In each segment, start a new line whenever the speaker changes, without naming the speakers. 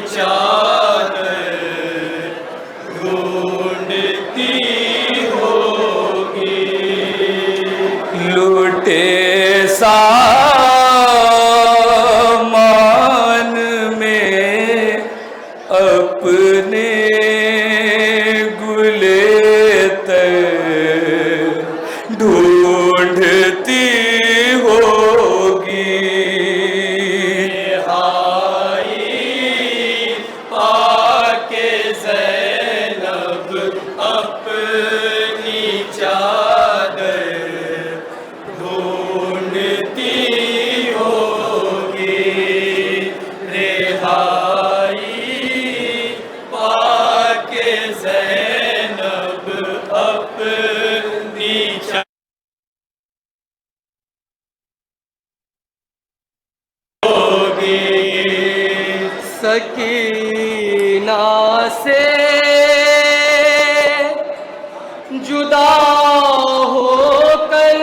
चादर ढूंढती होगी। लूटे सामान में अपने गुलेतर ढूंढती होगी। हाय पाके ज़ैनब अपनी चादर ढूंढती होगी। रिहाई पाके ज़ैनब अपनी सकीना से जुदा होकर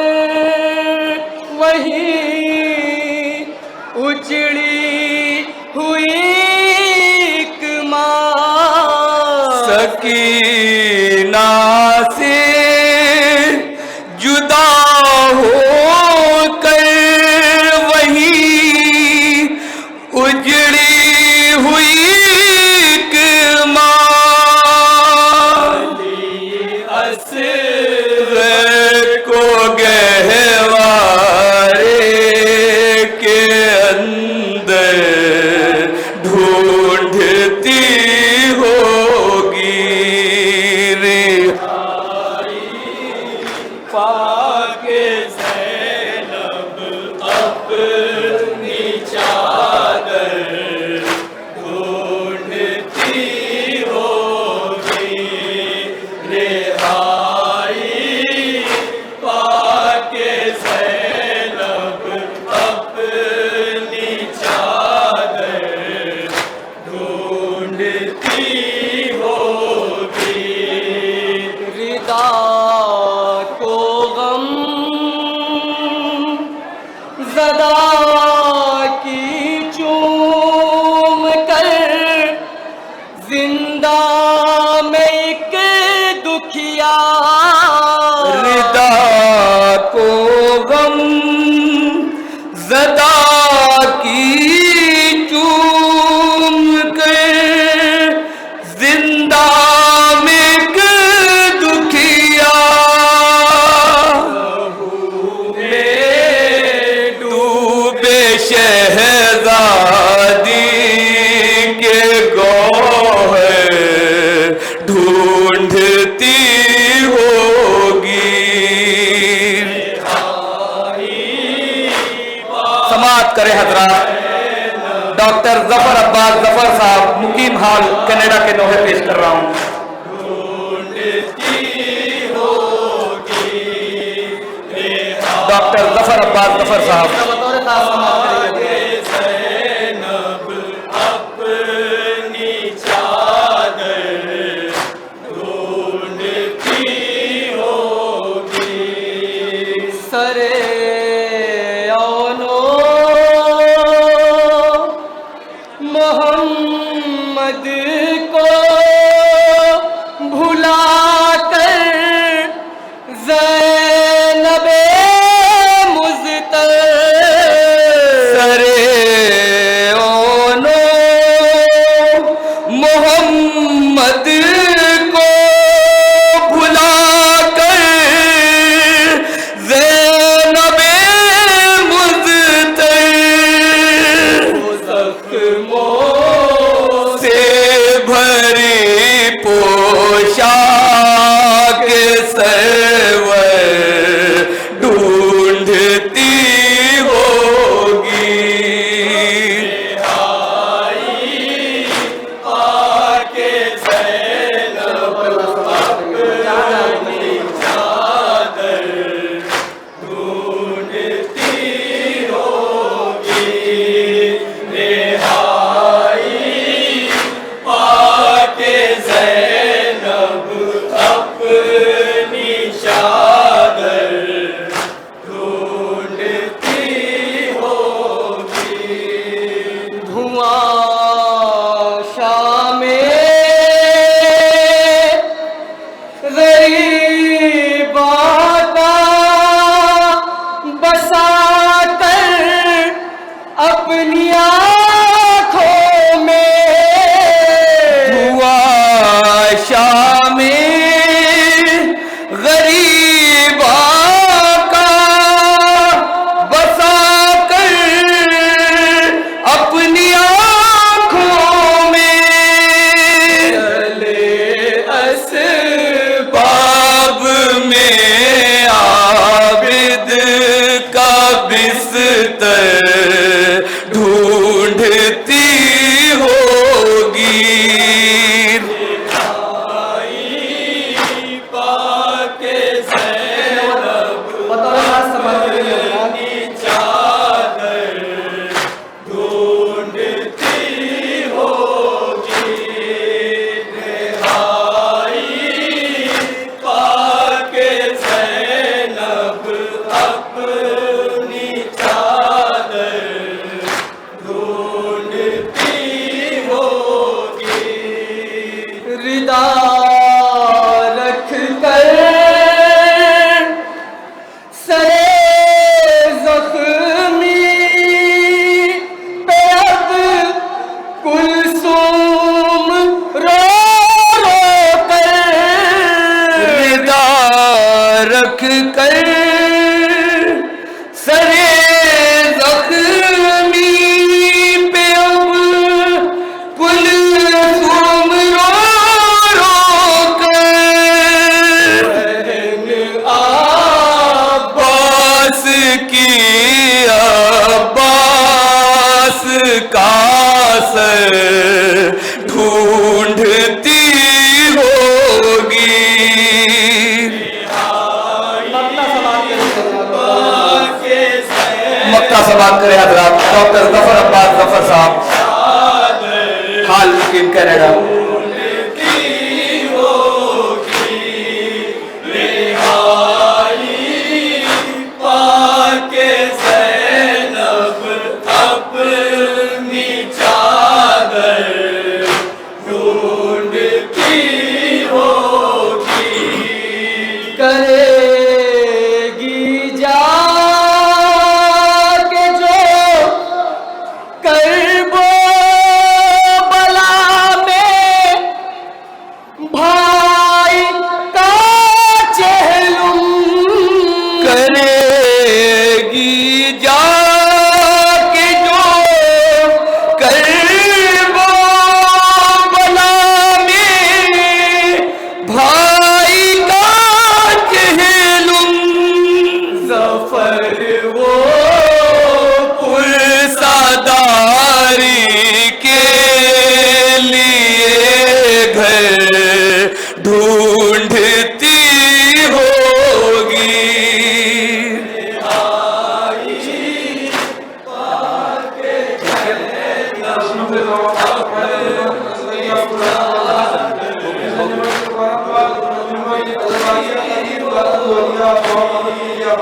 वहीं उजड़ी हुई एक माँ। सकीना से जुदा होकर वहीं उजड़ी हुई एक माँ। असग़र को गहवारे के अंदर ढूंढती होगी। पाके ज़ैनब अपनी चादर ढूंढती होगी। रिहाई पाके ज़ैनब अपनी चादर ढूंढती होगी। रिदा को गम ज़दा की चूम कर जिंदा में एक दुखिया। रिदा को गम ज़दा की चूम कर जिंदा में एक दुखिया। डूबे शहज़ादी के गौहर ढूंढती होगी। समाअत करें हज़रात। डॉक्टर ज़फ़र अब्बास ज़फ़र साहब, मुकीम हाल कनाडा के नोहे पेश कर रहा हूँ। डॉक्टर ज़फ़र अब्बास ज़फ़र साहब। ज़ैनब अपनी चादर ढूंढती होगी। सरे औनो मोहम्मद को भुला कर ज़ैनबे मुज़्तर। सरे ओनो मोहम्मद को भुला कर ज़ैनबे मुज़्तर। ज़ख्मों से भरी पोशाक सरवर ढूंढती होगी। रिहाई पाके ज़ैनब अपनी चादर ढूंढती होगी। रिहाई पाके मुकीम कनाडा।
करेगी जाके जो करबो बला में भाई का चहलुम
करेगी जाके जो करबो बला में भाई का चहलुम।
जफर वो
पुरसादारी के लिए घर ढूंढती होगी।
दुनिया